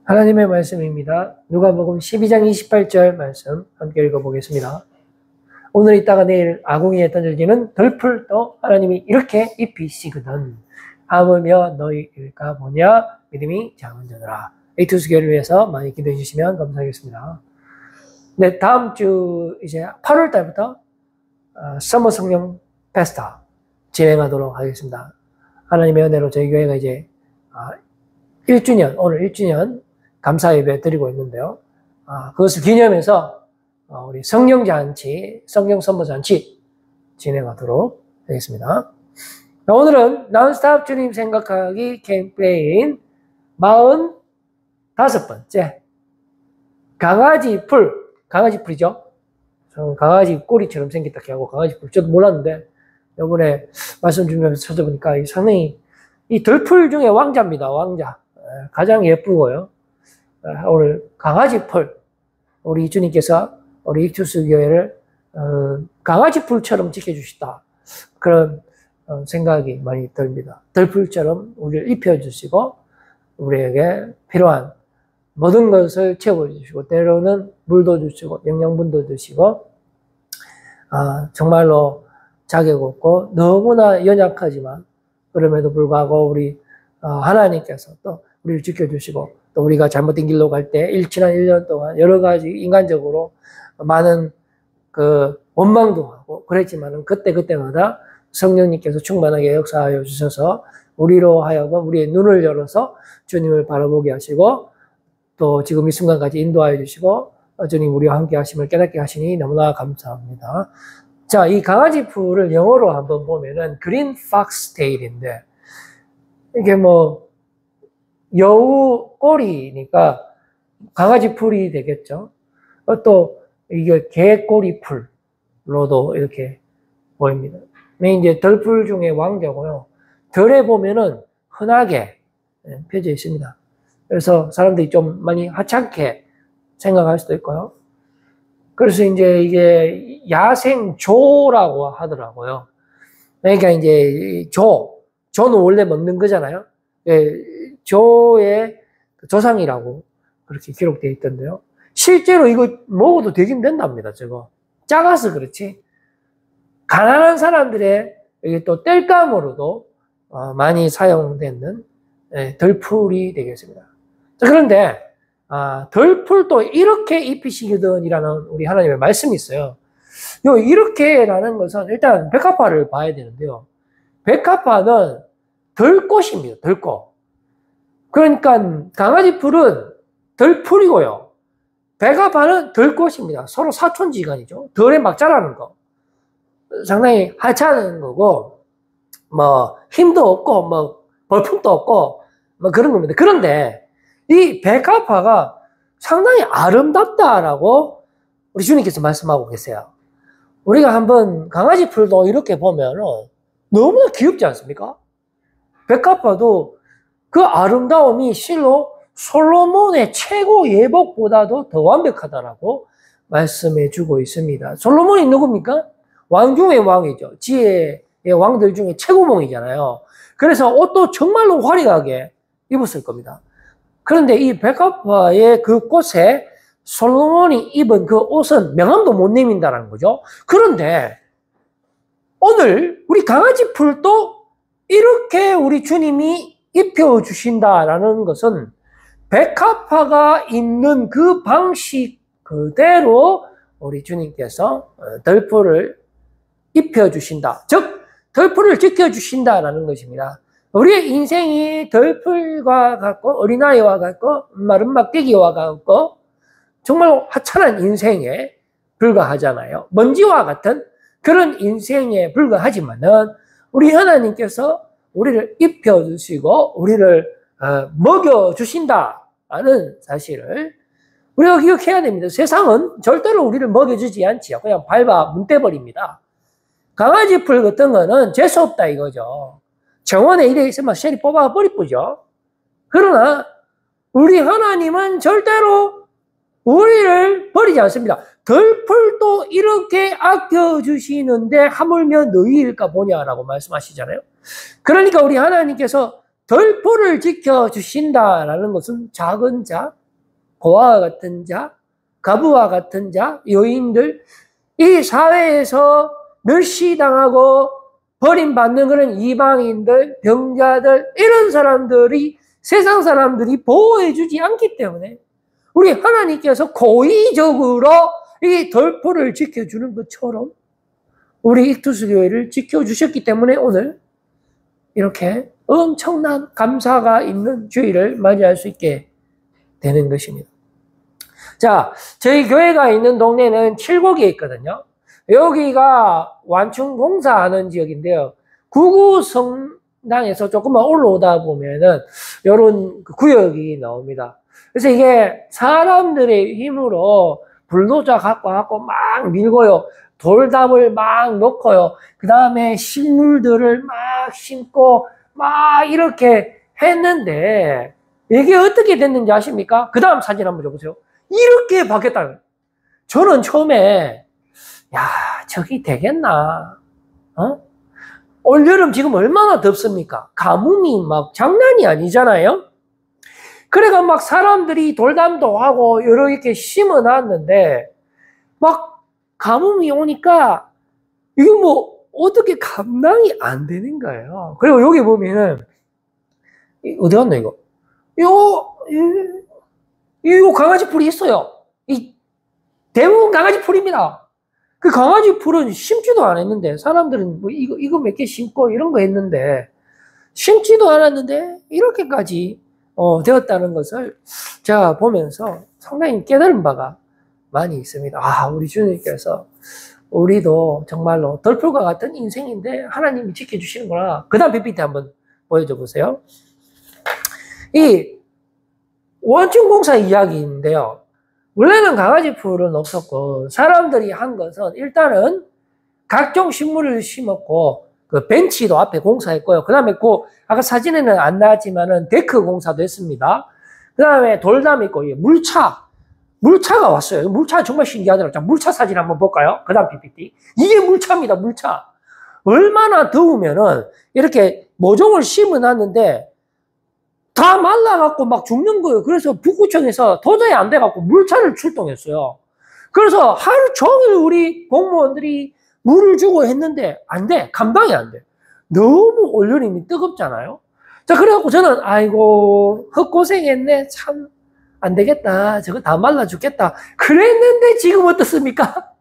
하나님의 말씀입니다. 누가복음 12장 28절 말씀 함께 읽어보겠습니다. 오늘 있다가 내일 아궁이에 던져지는 덜풀도 하나님이 이렇게 입히시거든 하물며 너희 일까 보냐 믿음이 작은 자들아. 이 투수교를 위해서 많이 기도해 주시면 감사하겠습니다. 네, 다음 주 이제 8월 달부터 서머 성령 페스타 진행하도록 하겠습니다. 하나님의 은혜로 저희 교회가 이제 1주년, 오늘 1주년 감사 예배 드리고 있는데요. 그것을 기념해서 우리 성령잔치, 성령 선포잔치 진행하도록 하겠습니다. 오늘은 논스톱 주님 생각하기 캠페인 45번째 강아지 풀이죠. 강아지 꼬리처럼 생겼다 하고 강아지 풀 저도 몰랐는데 이번에 말씀 준비하면서 찾아보니까 상당히 이 덜풀 중에 왕자입니다. 왕자. 가장 예쁘고요. 오늘 강아지 풀, 우리 주님께서 우리 익투스 교회를 강아지 풀처럼 지켜주시다. 그런 생각이 많이 듭니다. 덜풀처럼 우리를 입혀주시고 우리에게 필요한 모든 것을 채워주시고 때로는 물도 주시고 영양분도 주시고 정말로 자격 없고 너무나 연약하지만 그럼에도 불구하고 우리 하나님께서 또 우리를 지켜주시고 또 우리가 잘못된 길로 갈 때 지난 1년 동안 여러 가지 인간적으로 많은 그 원망도 하고 그랬지만은 그때마다 성령님께서 충만하게 역사하여 주셔서 우리로 하여금 우리의 눈을 열어서 주님을 바라보게 하시고 또 지금 이 순간까지 인도하여 주시고 주님 우리와 함께 하심을 깨닫게 하시니 너무나 감사합니다. 자, 이 강아지 풀을 영어로 한번 보면은 그린 팍스 테일인데 이게 뭐 여우 꼬리니까 강아지 풀이 되겠죠. 또 이게 개 꼬리 풀로도 이렇게 보입니다. 이제 덜풀 중에 왕자고요. 덜에 보면은 흔하게 펴져 있습니다. 그래서 사람들이 좀 많이 하찮게 생각할 수도 있고요. 그래서 이제 이게 야생조라고 하더라고요. 그러니까 이제 조는 원래 먹는 거잖아요. 조의 조상이라고 그렇게 기록되어 있던데요. 실제로 이거 먹어도 되긴 된답니다. 저거 작아서 그렇지. 가난한 사람들의 이게 또 땔감으로도 많이 사용되는 덜풀이 되겠습니다. 자, 그런데 덜풀도 이렇게 입히시거든이라는 우리 하나님의 말씀이 있어요. 이렇게라는 것은 일단 백합화를 봐야 되는데요. 백합화는 덜꽃입니다. 덜꽃. 그러니까 강아지 풀은 덜풀이고요. 백합화는 덜꽃입니다. 서로 사촌지간이죠. 덜에 막 자라는 거. 상당히 하찮은 거고 뭐 힘도 없고 뭐 벌품도 없고 뭐 그런 겁니다. 그런데 이 백합화가 상당히 아름답다라고 우리 주님께서 말씀하고 계세요. 우리가 한번 강아지 풀도 이렇게 보면은 너무나 귀엽지 않습니까? 백합화도 그 아름다움이 실로 솔로몬의 최고 예복보다도 더 완벽하다라고 말씀해 주고 있습니다. 솔로몬이 누굽니까? 왕 중의 왕이죠. 지혜의 왕들 중에 최고봉이잖아요. 그래서 옷도 정말로 화려하게 입었을 겁니다. 그런데 이 백합화의 그 꽃에 솔로몬이 입은 그 옷은 명함도 못 내민다는 거죠. 그런데 오늘 우리 강아지 풀도 이렇게 우리 주님이 입혀주신다라는 것은 백합화가 있는 그 방식 그대로 우리 주님께서 덜풀을 입혀주신다. 즉 덜풀을 지켜주신다라는 것입니다. 우리의 인생이 덜풀과 같고 어린아이와 같고 마른 막대기와 같고 정말 하찮은 인생에 불과하잖아요. 먼지와 같은 그런 인생에 불과하지만은 우리 하나님께서 우리를 입혀주시고 우리를 먹여주신다는 사실을 우리가 기억해야 됩니다. 세상은 절대로 우리를 먹여주지 않지요. 그냥 밟아 문대버립니다. 강아지 풀 같은 거는 재수없다 이거죠. 정원에 이래 있으면 셀이 뽑아버리쁘죠. 그러나 우리 하나님은 절대로 우리를 버리지 않습니다. 덜풀도 이렇게 아껴주시는데 하물며 너희일까 보냐라고 말씀하시잖아요. 그러니까 우리 하나님께서 덜포를 지켜주신다라는 것은 작은 자, 고아와 같은 자, 과부와 같은 자, 여인들, 이 사회에서 멸시당하고 버림받는 그런 이방인들, 병자들, 이런 사람들이 세상 사람들이 보호해주지 않기 때문에 우리 하나님께서 고의적으로 이 덜포를 지켜주는 것처럼 우리 익투스교회를 지켜주셨기 때문에 오늘 이렇게 엄청난 감사가 있는 주일을 맞이할 수 있게 되는 것입니다. 자, 저희 교회가 있는 동네는 칠곡에 있거든요. 여기가 완충 공사하는 지역인데요. 구구 성당에서 조금만 올라오다 보면은 이런 구역이 나옵니다. 그래서 이게 사람들의 힘으로 불도저 갖고 막 밀고요. 돌담을 막 놓고요. 그 다음에 식물들을 막 심고 막 이렇게 했는데 이게 어떻게 됐는지 아십니까? 그 다음 사진 한번 줘보세요. 이렇게 바뀌었다는 거예요. 저는 처음에 야, 저기 되겠나? 올여름 지금 얼마나 덥습니까? 가뭄이 막 장난이 아니잖아요? 그래가 막 사람들이 돌담도 하고 이렇게 심어 놨는데 막 가뭄이 오니까 이게 뭐 어떻게 감당이 안 되는 거예요. 그리고 여기 보면은 어디 갔나 이거? 이거 강아지 풀이 있어요. 대부분 강아지 풀입니다. 그 강아지 풀은 심지도 않았는데 사람들은 뭐 이거 몇 개 심고 이런 거 했는데 심지도 않았는데 이렇게까지 되었다는 것을 제가 보면서 상당히 깨달은 바가 많이 있습니다. 아, 우리 주님께서 우리도 정말로 덜풀과 같은 인생인데 하나님이 지켜주시는구나. 그 다음 PPT 한번 보여줘 보세요. 이 원충공사 이야기인데요. 원래는 강아지 풀은 없었고 사람들이 한 것은 일단은 각종 식물을 심었고 그 벤치도 앞에 공사했고요. 그 다음에 아까 사진에는 안 나왔지만은 데크 공사도 했습니다. 그 다음에 돌담 있고 물차가 왔어요. 물차 정말 신기하더라고요. 자, 물차 사진 한번 볼까요? 그 다음 PPT. 이게 물차입니다. 물차. 얼마나 더우면은 이렇게 모종을 심어놨는데 다 말라갖고 막 죽는 거예요. 그래서 북구청에서 도저히 안 돼갖고 물차를 출동했어요. 그래서 하루 종일 우리 공무원들이 물을 주고 했는데 안 돼. 감당이 안 돼. 너무 올여름이 뜨겁잖아요. 자, 그래갖고 저는 아이고 헛고생했네. 참 안 되겠다. 저거 다 말라 죽겠다. 그랬는데 지금 어떻습니까?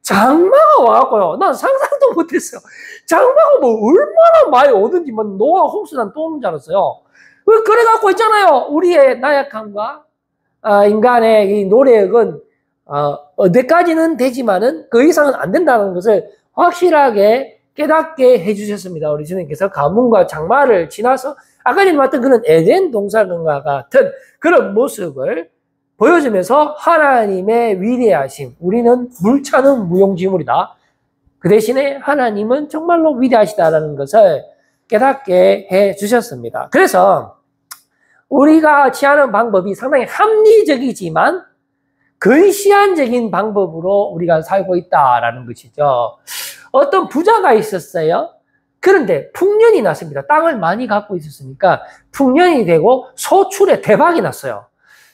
장마가 와갖고요. 난 상상도 못했어요. 장마가 뭐 얼마나 많이 오든지 뭐 노아 홍수난 또 오는 줄 알았어요. 그래갖고 있잖아요. 우리의 나약함과 인간의 이 노력은 어디까지는 되지만은 그 이상은 안 된다는 것을 확실하게 깨닫게 해주셨습니다. 우리 주님께서 가뭄과 장마를 지나서 아까 전에 봤던 그런 에덴 동산과 같은 그런 모습을 보여주면서 하나님의 위대하심, 우리는 물차는 무용지물이다. 그 대신에 하나님은 정말로 위대하시다라는 것을 깨닫게 해주셨습니다. 그래서 우리가 취하는 방법이 상당히 합리적이지만 근시안적인 방법으로 우리가 살고 있다라는 것이죠. 어떤 부자가 있었어요. 그런데 풍년이 났습니다. 땅을 많이 갖고 있었으니까 풍년이 되고 소출에 대박이 났어요.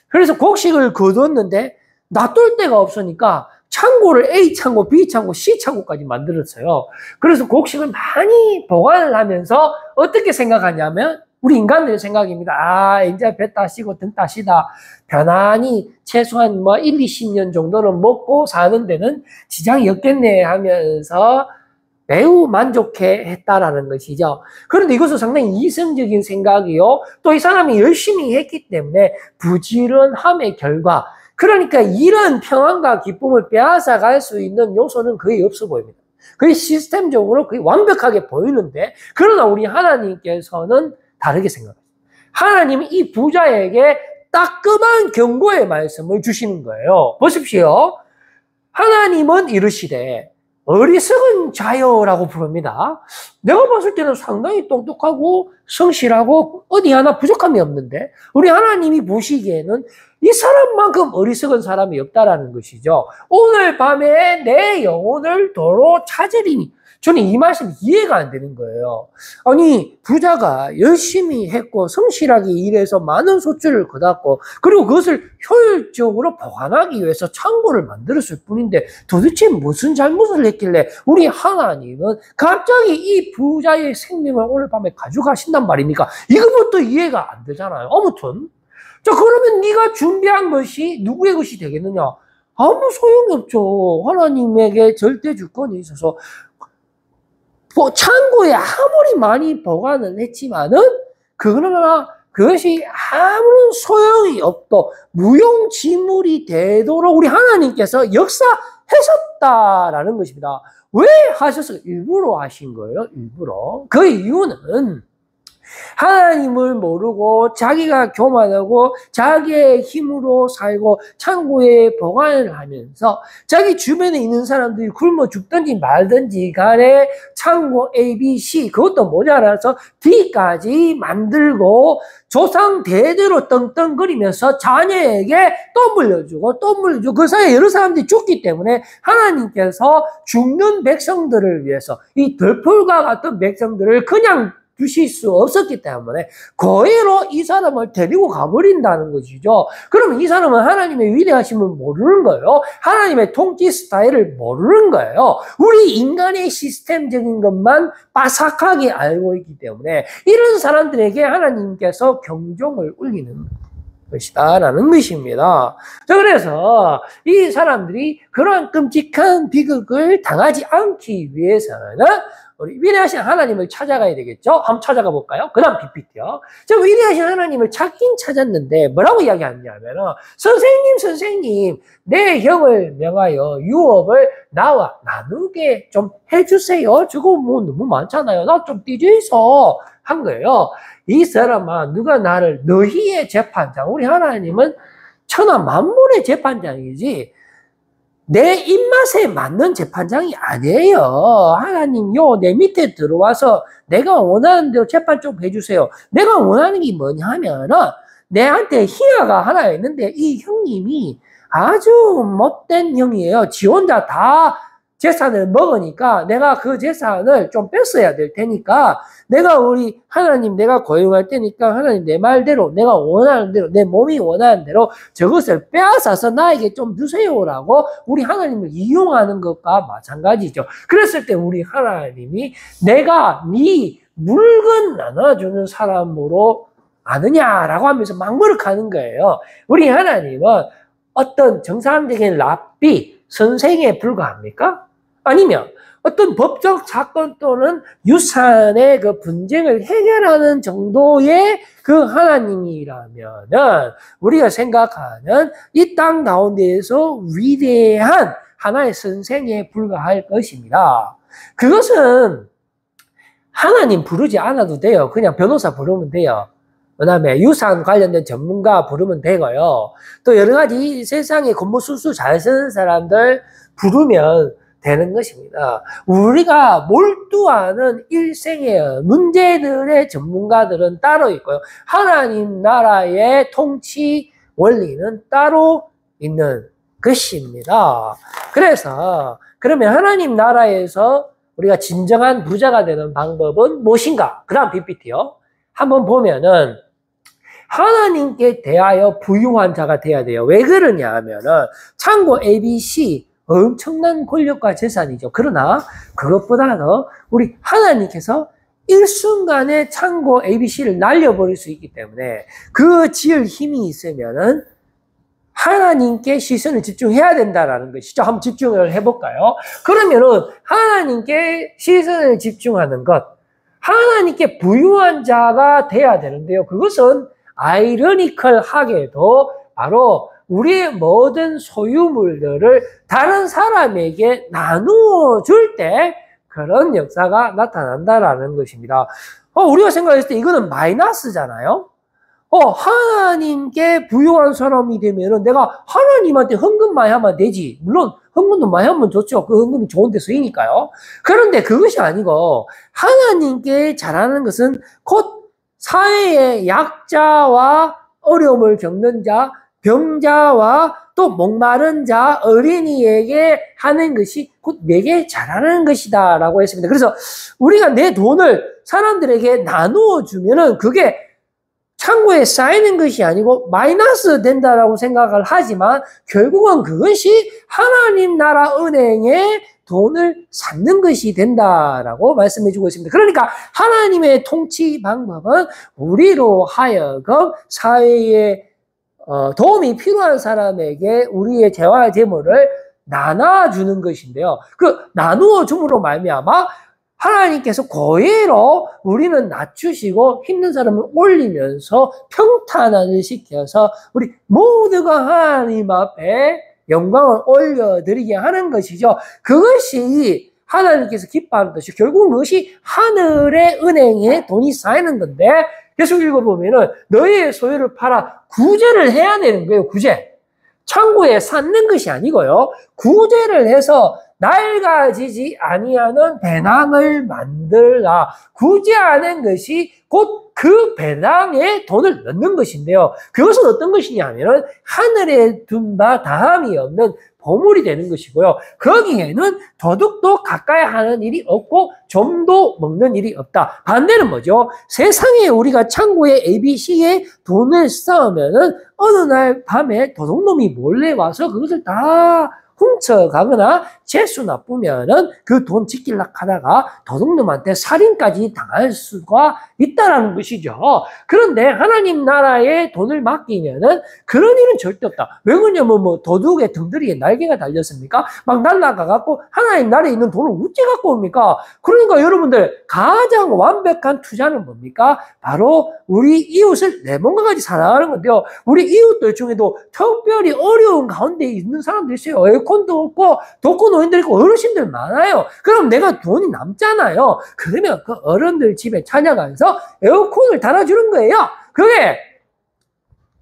그래서 곡식을 거뒀는데 놔둘 데가 없으니까 창고를 A 창고, B 창고, C 창고까지 만들었어요. 그래서 곡식을 많이 보관을 하면서 어떻게 생각하냐면 우리 인간들의 생각입니다. 아, 이제 배 따시고 등 따시다. 편안히 최소한 뭐 1, 20년 정도는 먹고 사는 데는 지장이 없겠네 하면서 매우 만족해 했다라는 것이죠. 그런데 이것은 상당히 이성적인 생각이요. 또 이 사람이 열심히 했기 때문에 부지런함의 결과, 그러니까 이런 평안과 기쁨을 빼앗아 갈 수 있는 요소는 거의 없어 보입니다. 거의 시스템적으로 거의 완벽하게 보이는데, 그러나 우리 하나님께서는 다르게 생각합니다. 하나님은 이 부자에게 따끔한 경고의 말씀을 주시는 거예요. 보십시오. 하나님은 이르시되 어리석은 자여라고 부릅니다. 내가 봤을 때는 상당히 똑똑하고 성실하고 어디 하나 부족함이 없는데 우리 하나님이 보시기에는 이 사람만큼 어리석은 사람이 없다라는 것이죠. 오늘 밤에 내 영혼을 도로 찾으리니. 저는 이 말씀 이해가 안 되는 거예요. 아니, 부자가 열심히 했고 성실하게 일해서 많은 소출을 거뒀고 그리고 그것을 효율적으로 보관하기 위해서 창고를 만들었을 뿐인데 도대체 무슨 잘못을 했길래 우리 하나님은 갑자기 이 부자의 생명을 오늘 밤에 가져가신단 말입니까? 이거부터 이해가 안 되잖아요. 아무튼 자, 그러면 네가 준비한 것이 누구의 것이 되겠느냐? 아무 소용이 없죠. 하나님에게 절대 주권이 있어서 창고에 아무리 많이 보관을 했지만은 그러나 그것이 아무런 소용이 없고 무용지물이 되도록 우리 하나님께서 역사하셨다라는 것입니다. 왜 하셨어요? 일부러 하신 거예요. 일부러. 그 이유는 하나님을 모르고 자기가 교만하고 자기의 힘으로 살고 창고에 보관을 하면서 자기 주변에 있는 사람들이 굶어 죽든지 말든지 간에 창고 A, B, C 그것도 모자라서 D까지 만들고 조상 대대로 떵떵거리면서 자녀에게 또 물려주고 또 물려주고 그 사이에 여러 사람들이 죽기 때문에 하나님께서 죽는 백성들을 위해서 이 들풀과 같은 백성들을 그냥 두실 수 없었기 때문에 고의로 이 사람을 데리고 가버린다는 것이죠. 그러면 이 사람은 하나님의 위대하심을 모르는 거예요. 하나님의 통치 스타일을 모르는 거예요. 우리 인간의 시스템적인 것만 빠삭하게 알고 있기 때문에 이런 사람들에게 하나님께서 경종을 울리는 것이다 라는 것입니다. 자, 그래서 이 사람들이 그러한 끔찍한 비극을 당하지 않기 위해서는 우리 위대하신 하나님을 찾아가야 되겠죠? 한번 찾아가 볼까요? 그 다음 PPT요. 저 위대하신 하나님을 찾긴 찾았는데 뭐라고 이야기하냐면은 선생님 내 형을 명하여 유업을 나와 나누게 좀 해주세요. 저거 뭐 너무 많잖아요. 나 좀 삐져있어 한 거예요. 이 사람아 누가 나를 너희의 재판장 우리 하나님은 천하 만물의 재판장이지 내 입맛에 맞는 재판장이 아니에요. 하나님요, 내 밑에 들어와서 내가 원하는 대로 재판 좀 해주세요. 내가 원하는 게 뭐냐 하면은, 내한테 희화가 하나 있는데, 이 형님이 아주 못된 형이에요. 지 혼자 다 재산을 먹으니까 내가 그 재산을 좀 뺐어야 될 테니까 내가 우리 하나님 내가 고용할 테니까 하나님 내 말대로 내가 원하는 대로 내 몸이 원하는 대로 저것을 빼앗아서 나에게 좀 주세요라고 우리 하나님을 이용하는 것과 마찬가지죠. 그랬을 때 우리 하나님이 내가 네 물건 나눠주는 사람으로 아느냐라고 하면서 막무르가는 거예요. 우리 하나님은 어떤 정상적인 랍비 선생에 불과합니까? 아니면 어떤 법적 사건 또는 유산의 그 분쟁을 해결하는 정도의 그 하나님이라면은 우리가 생각하는 이 땅 가운데에서 위대한 하나의 선생에 불과할 것입니다. 그것은 하나님 부르지 않아도 돼요. 그냥 변호사 부르면 돼요. 그 다음에 유산 관련된 전문가 부르면 되고요. 또 여러 가지 세상에 공부 술술 잘 쓰는 사람들 부르면 되는 것입니다. 우리가 몰두하는 일생의 문제들의 전문가들은 따로 있고요. 하나님 나라의 통치 원리는 따로 있는 것입니다. 그래서 그러면 하나님 나라에서 우리가 진정한 부자가 되는 방법은 무엇인가? 그 다음 PPT요. 한번 보면은 하나님께 대하여 부유한 자가 돼야 돼요. 왜 그러냐 하면은 창고 ABC 엄청난 권력과 재산이죠. 그러나 그것보다도 우리 하나님께서 일순간에 창고 ABC를 날려버릴 수 있기 때문에 그 지을 힘이 있으면은 하나님께 시선을 집중해야 된다라는 것이죠. 한번 집중을 해볼까요? 그러면은 하나님께 시선을 집중하는 것, 하나님께 부유한 자가 돼야 되는데요. 그것은 아이러니컬하게도 바로 우리의 모든 소유물들을 다른 사람에게 나누어 줄 때 그런 역사가 나타난다라는 것입니다. 우리가 생각했을 때 이거는 마이너스잖아요. 하나님께 부유한 사람이 되면은 내가 하나님한테 헌금 많이 하면 되지. 물론 헌금도 많이 하면 좋죠. 그 헌금이 좋은 데 쓰이니까요. 그런데 그것이 아니고 하나님께 잘하는 것은 곧 사회의 약자와 어려움을 겪는 자, 병자와 또 목마른 자, 어린이에게 하는 것이 곧 내게 잘하는 것이다 라고 했습니다. 그래서 우리가 내 돈을 사람들에게 나누어 주면은 그게 창고에 쌓이는 것이 아니고 마이너스 된다라고 생각을 하지만 결국은 그것이 하나님 나라 은행에 돈을 쌓는 것이 된다라고 말씀해 주고 있습니다. 그러니까 하나님의 통치 방법은 우리로 하여금 사회에 도움이 필요한 사람에게 우리의 재화 재물을 나눠주는 것인데요. 그 나누어 줌으로 말미암아 하나님께서 고의로 우리는 낮추시고 힘든 사람을 올리면서 평탄을 시켜서 우리 모두가 하나님 앞에 영광을 올려드리게 하는 것이죠. 그것이 하나님께서 기뻐하는 것이 결국은 그것이 하늘의 은행에 돈이 쌓이는 건데 계속 읽어보면은 너희의 소유를 팔아 구제를 해야 되는 거예요. 구제. 창고에 쌓는 것이 아니고요. 구제를 해서 낡아지지 아니하는 배낭을 만들라. 구제하는 것이 곧 그 배낭에 돈을 넣는 것인데요. 그것은 어떤 것이냐면은 하늘에 둔 바 다함이 없는 보물이 되는 것이고요. 거기에는 도둑도 가까이 하는 일이 없고 좀도 먹는 일이 없다. 반대는 뭐죠? 세상에 우리가 창고에 ABC에 돈을 쌓으면은 어느 날 밤에 도둑놈이 몰래 와서 그것을 다 훔쳐가거나 재수 나쁘면은 그 돈 지키려고 하다가 도둑놈한테 살인까지 당할 수가 있다라는 것이죠. 그런데 하나님 나라에 돈을 맡기면은 그런 일은 절대 없다. 왜 그러냐면 뭐 도둑의 등다리에 날개가 달렸습니까? 막 날아가갖고 하나님 나라에 있는 돈을 어찌 갖고 옵니까? 그러니까 여러분들 가장 완벽한 투자는 뭡니까? 바로 우리 이웃을 내 몸과 같이 사랑하는 건데요. 우리 이웃들 중에도 특별히 어려운 가운데 있는 사람들이 있어요. 에어컨도 없고 독거노인들 있고 어르신들 많아요. 그럼 내가 돈이 남잖아요. 그러면 그 어른들 집에 찾아가서 에어컨을 달아주는 거예요. 그게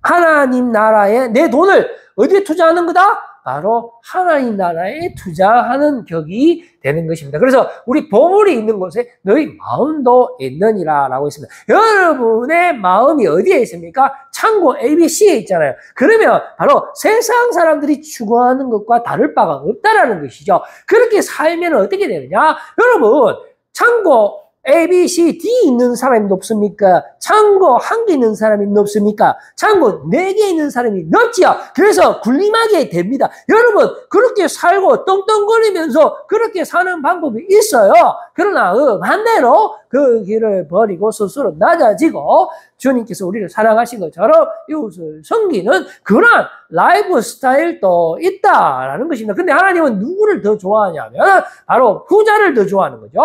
하나님 나라에 내 돈을 어디에 투자하는 거다? 바로 하나님 나라에 투자하는 격이 되는 것입니다. 그래서 우리 보물이 있는 곳에 너희 마음도 있느니라 라고 했습니다. 여러분의 마음이 어디에 있습니까? 창고 ABC에 있잖아요. 그러면 바로 세상 사람들이 추구하는 것과 다를 바가 없다라는 것이죠. 그렇게 살면 어떻게 되느냐? 여러분, 창고 A, B, C, D 있는 사람이 높습니까? 창고 1개 있는 사람이 높습니까? 창고 4개 있는 사람이 높지요. 그래서 군림하게 됩니다. 여러분, 그렇게 살고 떵떵거리면서 그렇게 사는 방법이 있어요. 그러나 반대로 그 길을 버리고 스스로 낮아지고 주님께서 우리를 사랑하신 것처럼 이웃을 섬기는 그런 라이프 스타일도 있다라는 것입니다. 근데 하나님은 누구를 더 좋아하냐면 바로 후자를 더 좋아하는 거죠.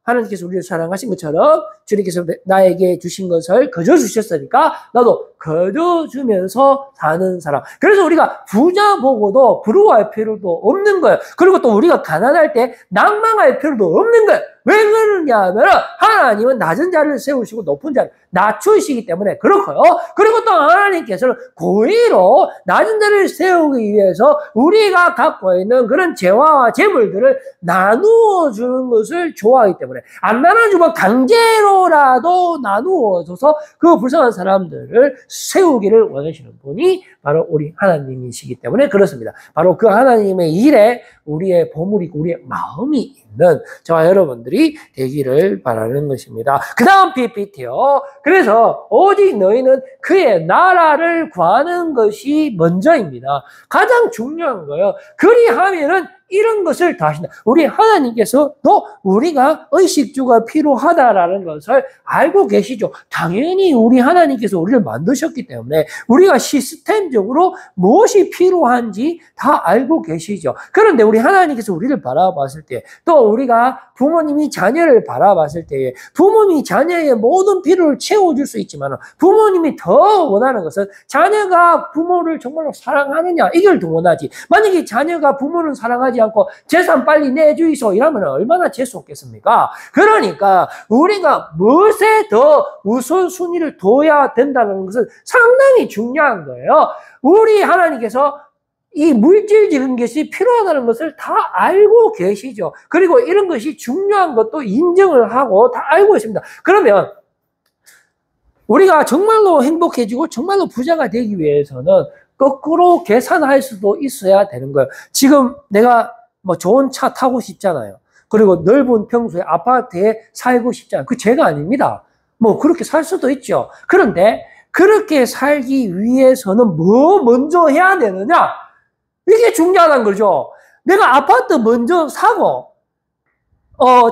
하나님께서 우리를 사랑하신 것처럼 주님께서 나에게 주신 것을 거저 주셨으니까 나도 거저 주면서 사는 사람. 그래서 우리가 부자 보고도 부러워할 필요도 없는 거예요. 그리고 또 우리가 가난할 때 낭망할 필요도 없는 거예요. 왜 그러냐 하면 하나님은 낮은 자를 세우시고 높은 자를 낮추시기 때문에 그렇고요. 그리고 또 하나님께서는 고의로 낮은 자를 세우기 위해서 우리가 갖고 있는 그런 재화와 재물들을 나누어 주는 것을 좋아하기 때문에 안 나눠주면 강제로라도 나누어 줘서 그 불쌍한 사람들을 세우기를 원하시는 분이 바로 우리 하나님이시기 때문에 그렇습니다. 바로 그 하나님의 일에 우리의 보물이고 우리의 마음이 있는 저와 여러분들이 되기를 바라는 것입니다. 그 다음 PPT요. 그래서 오직 너희는 그의 나라를 구하는 것이 먼저입니다. 가장 중요한 거예요. 그리하면은 이런 것을 다 하신다. 우리 하나님께서도 우리가 의식주가 필요하다라는 것을 알고 계시죠. 당연히 우리 하나님께서 우리를 만드셨기 때문에 우리가 시스템적으로 무엇이 필요한지 다 알고 계시죠. 그런데 우리 하나님께서 우리를 바라봤을 때 또 우리가 부모님이 자녀를 바라봤을 때에 부모님이 자녀의 모든 필요를 채워줄 수 있지만 부모님이 더 원하는 것은 자녀가 부모를 정말로 사랑하느냐 이걸 더 원하지. 만약에 자녀가 부모를 사랑하지 않고 재산 빨리 내주이소 이러면 얼마나 재수 없겠습니까? 그러니까 우리가 무엇에 더 우선순위를 둬야 된다는 것은 상당히 중요한 거예요. 우리 하나님께서 이 물질적인 것이 필요하다는 것을 다 알고 계시죠. 그리고 이런 것이 중요한 것도 인정을 하고 다 알고 있습니다. 그러면 우리가 정말로 행복해지고 정말로 부자가 되기 위해서는 거꾸로 계산할 수도 있어야 되는 거예요. 지금 내가 뭐 좋은 차 타고 싶잖아요. 그리고 넓은 평수의 아파트에 살고 싶잖아요. 그 죄가 아닙니다. 뭐 그렇게 살 수도 있죠. 그런데 그렇게 살기 위해서는 뭐 먼저 해야 되느냐? 이게 중요하다는 거죠. 내가 아파트 먼저 사고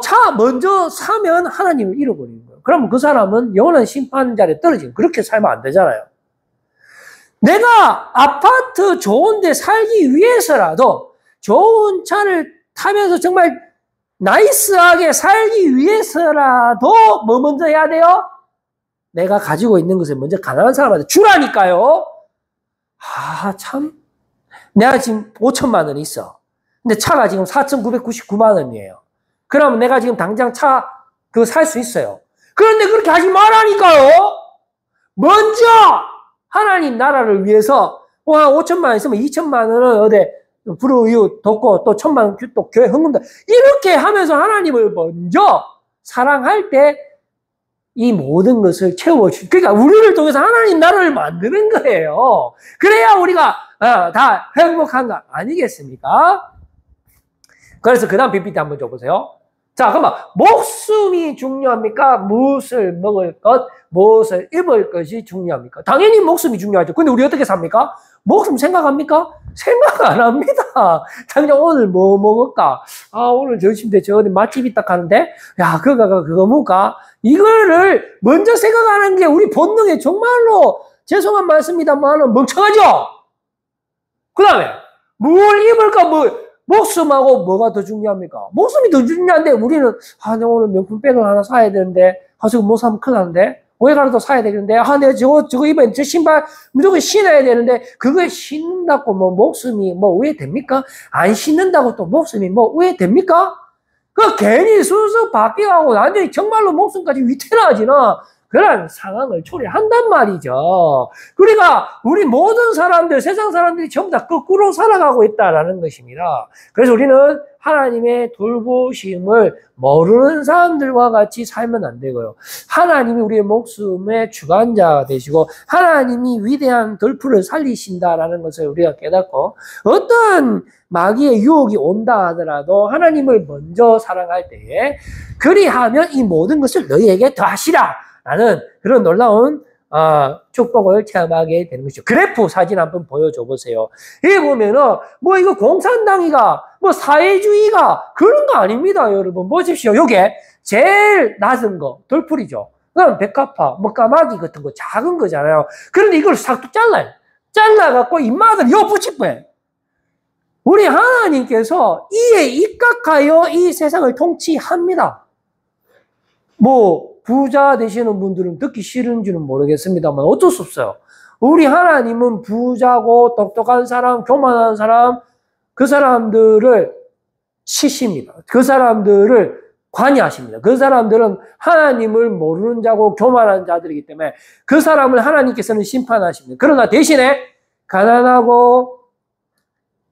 차 먼저 사면 하나님을 잃어버리는 거예요. 그러면 그 사람은 영원한 심판 자리에 떨어지는, 그렇게 살면 안 되잖아요. 내가 아파트 좋은 데 살기 위해서라도 좋은 차를 타면서 정말 나이스하게 살기 위해서라도 뭐 먼저 해야 돼요? 내가 가지고 있는 것을 먼저 가난한 사람한테 주라니까요. 참. 내가 지금 5천만 원이 있어. 근데 차가 지금 4,999만 원이에요. 그러면 내가 지금 당장 차 그거 살 수 있어요. 그런데 그렇게 하지 말라니까요. 먼저 하나님 나라를 위해서 5천만 원 있으면 2천만 원은 어디 불우이웃 돕고 또 1,000만 원 또 교회 헌금다. 이렇게 하면서 하나님을 먼저 사랑할 때 이 모든 것을 채워주. 그러니까 우리를 통해서 하나님 나라를 만드는 거예요. 그래야 우리가 다 행복한 거 아니겠습니까? 그래서 그 다음 PPT 한번 줘보세요. 자, 그러면 목숨이 중요합니까? 무엇을 먹을 것, 무엇을 입을 것이 중요합니까? 당연히 목숨이 중요하죠. 근데 우리 어떻게 삽니까? 목숨 생각합니까? 생각 안 합니다. 당장 오늘 뭐 먹을까? 오늘 점심때 저 어디 맛집 있다 가는데, 야, 그거 먹을까? 이거를 먼저 생각하는 게 우리 본능에 정말로 죄송한 말씀입니다만 멍청하죠? 그 다음에, 뭘 입을까? 목숨하고 뭐가 더 중요합니까? 목숨이 더 중요한데 우리는 내가 오늘 명품백을 하나 사야 되는데 저거 못 사면 큰일 나는데 외가라도 사야 되는데 내가 저거 입으면 저 신발 무조건 신어야 되는데 그거에 신는다고 목숨이 우회됩니까? 안 신는다고 또 목숨이 우회됩니까? 그 괜히 순서 바뀌어가고 완전히 정말로 목숨까지 위태로워지나 그런 상황을 초래한단 말이죠. 그러니까 우리 모든 사람들, 세상 사람들이 전부 다 거꾸로 살아가고 있다라는 것입니다. 그래서 우리는 하나님의 돌보심을 모르는 사람들과 같이 살면 안 되고요. 하나님이 우리의 목숨의 주관자가 되시고 하나님이 위대한 돌풀을 살리신다라는 것을 우리가 깨닫고 어떤 마귀의 유혹이 온다 하더라도 하나님을 먼저 사랑할 때에 그리하면 이 모든 것을 너희에게 더하시라 라는 그런 놀라운 축복을 체험하게 되는 것이죠. 그래프 사진 한번 보여줘 보세요. 여기 보면은 이거 공산당이가 사회주의가 그런 거 아닙니다, 여러분. 보십시오. 요게 제일 낮은 거 돌풀이죠. 그럼 백합화, 까마귀 같은 거 작은 거잖아요. 그런데 이걸 싹 잘라요. 잘라갖고 입마들 요 붙일 거예요. 우리 하나님께서 이에 입각하여 이 세상을 통치합니다. 부자 되시는 분들은 듣기 싫은지는 모르겠습니다만 어쩔 수 없어요. 우리 하나님은 부자고 똑똑한 사람, 교만한 사람, 그 사람들을 치십니다. 그 사람들을 관여하십니다. 그 사람들은 하나님을 모르는 자고 교만한 자들이기 때문에 그 사람을 하나님께서는 심판하십니다. 그러나 대신에 가난하고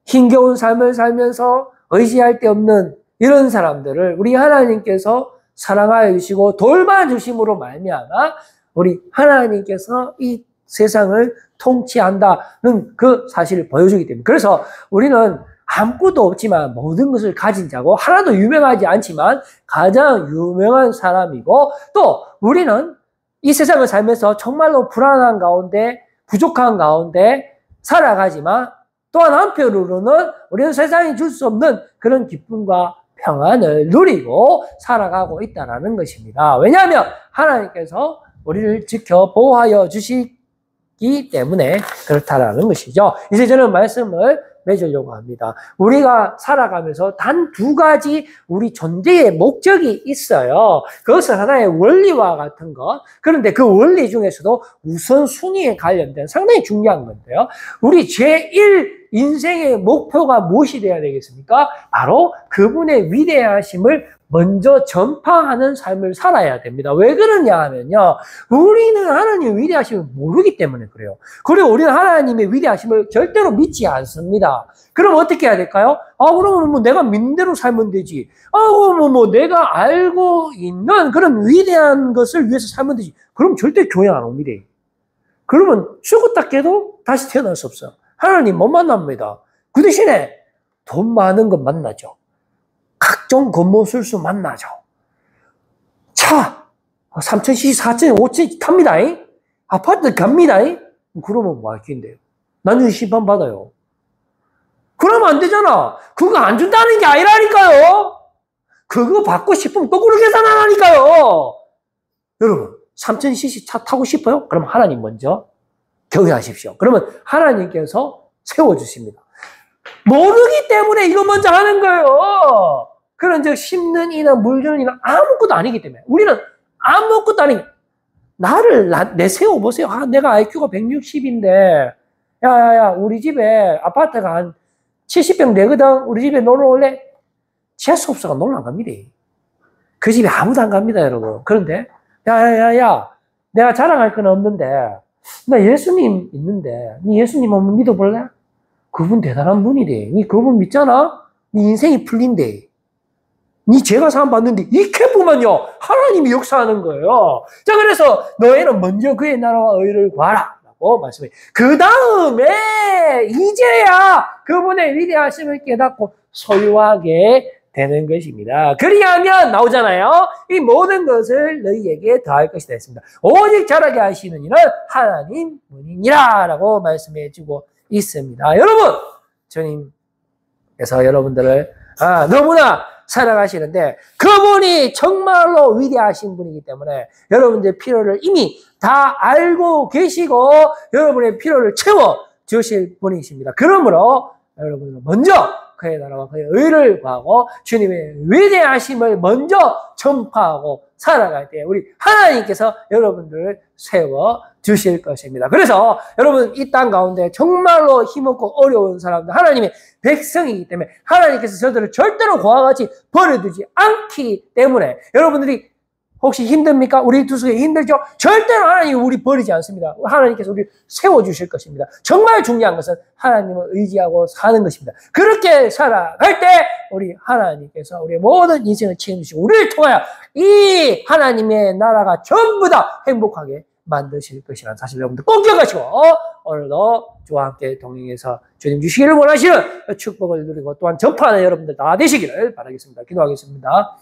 힘겨운 삶을 살면서 의지할 데 없는 이런 사람들을 우리 하나님께서 사랑하여 주시고 돌봐주심으로 말미암아 우리 하나님께서 이 세상을 통치한다는 그 사실을 보여주기 때문에 그래서 우리는 아무것도 없지만 모든 것을 가진 자고 하나도 유명하지 않지만 가장 유명한 사람이고 또 우리는 이 세상을 살면서 정말로 불안한 가운데 부족한 가운데 살아가지만 또한 한편으로는 우리는 세상이 줄 수 없는 그런 기쁨과 평안을 누리고 살아가고 있다는 것입니다. 왜냐하면 하나님께서 우리를 지켜 보호하여 주시기 때문에 그렇다라는 것이죠. 이제 저는 말씀을 맺으려고 합니다. 우리가 살아가면서 단 두 가지 우리 존재의 목적이 있어요. 그것은 하나의 원리와 같은 것. 그런데 그 원리 중에서도 우선순위에 관련된 상당히 중요한 건데요. 우리 제1 인생의 목표가 무엇이 되어야 되겠습니까? 바로 그분의 위대하심을 먼저 전파하는 삶을 살아야 됩니다. 왜 그러냐 하면요. 우리는 하나님의 위대하심을 모르기 때문에 그래요. 그리고 우리는 하나님의 위대하심을 절대로 믿지 않습니다. 그럼 어떻게 해야 될까요? 그러면 내가 믿는 대로 살면 되지. 그러면 내가 알고 있는 그런 위대한 것을 위해서 살면 되지. 그럼 절대 교회 안 옵니다. 그러면 죽었다 깨도 다시 태어날 수 없어요. 하나님 못 만납니다. 그 대신에 돈 많은 것 만나죠. 각종 겉모술수 만나죠. 차 3,000cc, 4,000cc, 5,000cc 탑니다. 아파트 갑니다. 그러면 뭐 할긴데요. 나중에 심판 받아요. 그러면 안 되잖아. 그거 안 준다는 게 아니라니까요. 그거 받고 싶으면 거꾸로 계산 안 하니까요. 여러분 3,000cc 차 타고 싶어요? 그럼 하나님 먼저 경외하십시오. 그러면 하나님께서 세워주십니다. 모르기 때문에 이거 먼저 하는 거예요. 그런 즉 심는 이나 물 주는 이나 아무것도 아니기 때문에 우리는 아무것도 아니기 나를 내세워보세요. 내가 IQ가 160인데 야야야 우리 집에 아파트가 한 70평 되거든. 우리 집에 놀러 올래? 재수없어가 놀러 안 갑니다. 그 집에 아무도 안 갑니다 여러분. 그런데 야야야야 내가 자랑할 건 없는데 나 예수님 있는데 니 예수님 한번 믿어볼래? 그분 대단한 분이래. 니 그분 믿잖아? 니 인생이 풀린대. 니 죄가 사함 받는데 이렇게 보면요 하나님이 역사하는 거예요. 자 그래서 너희는 먼저 그의 나라와 의를 구하라 라고 말씀해. 그 다음에 이제야 그분의 위대하심을 깨닫고 소유하게 되는 것입니다. 그리하면 나오잖아요. 이 모든 것을 너희에게 더할 것이다 했습니다. 오직 자라게 하시는 이는 하나님 분이니라 라고 말씀해 주고 있습니다. 여러분 주님께서 여러분들을 너무나 사랑하시는데 그분이 정말로 위대하신 분이기 때문에 여러분들의 필요를 이미 다 알고 계시고 여러분의 필요를 채워 주실 분이십니다. 그러므로 여러분은 먼저 그의 나라와 그의 의를 구하고 주님의 위대하심을 먼저 전파하고 살아갈 때 우리 하나님께서 여러분들을 세워 주실 것입니다. 그래서 여러분 이 땅 가운데 정말로 힘없고 어려운 사람들 하나님의 백성이기 때문에 하나님께서 저들을 절대로 고와 같이 버려두지 않기 때문에 여러분들이 혹시 힘듭니까? 우리 두수에 힘들죠? 절대로 하나님이 우리 버리지 않습니다. 하나님께서 우리를 세워주실 것입니다. 정말 중요한 것은 하나님을 의지하고 사는 것입니다. 그렇게 살아갈 때 우리 하나님께서 우리의 모든 인생을 책임지시고 우리를 통하여 이 하나님의 나라가 전부 다 행복하게 만드실 것이라는 사실 여러분들 꼭 기억하시고 오늘도 저와 함께 동행해서 주님 주시기를 원하시는 축복을 누리고 또한 전파하는 여러분들 다 되시기를 바라겠습니다. 기도하겠습니다.